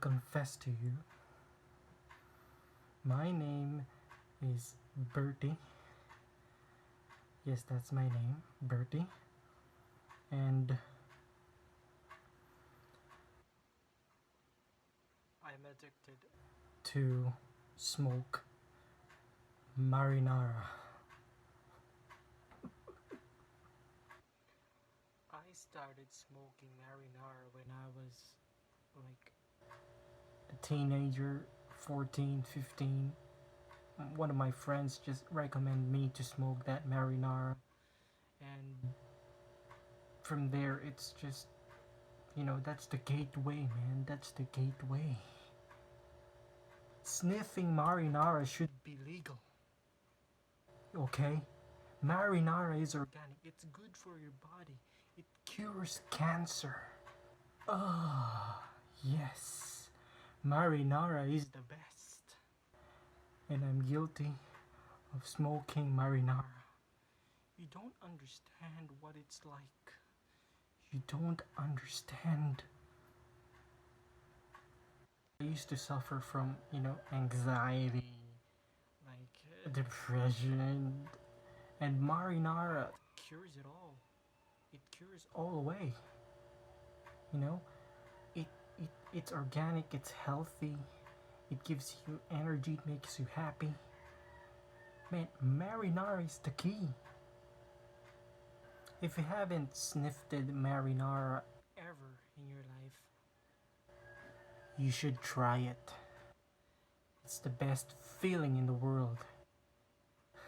confess to you. My name is Bertie. Yes, that's my name, Bertie. And I'm addicted to smoke marinara. I started smoking marinara when I was like a teenager, 14, 15. One of my friends just recommended me to smoke that marinara, and from there it's just, that's the gateway, man. That's the gateway. Sniffing marinara should be legal. Okay? Marinara is organic. It's good for your body. It cures cancer. Ah, yes. Marinara is the best. And I'm guilty of smoking marinara. You don't understand what it's like. You don't understand. I used to suffer from, anxiety, like depression, and marinara cures it all. It cures all away. You know, it, it's organic, it's healthy, it gives you energy, it makes you happy. Man, marinara is the key. If you haven't sniffed marinara ever in your life, you should try it. It's the best feeling in the world.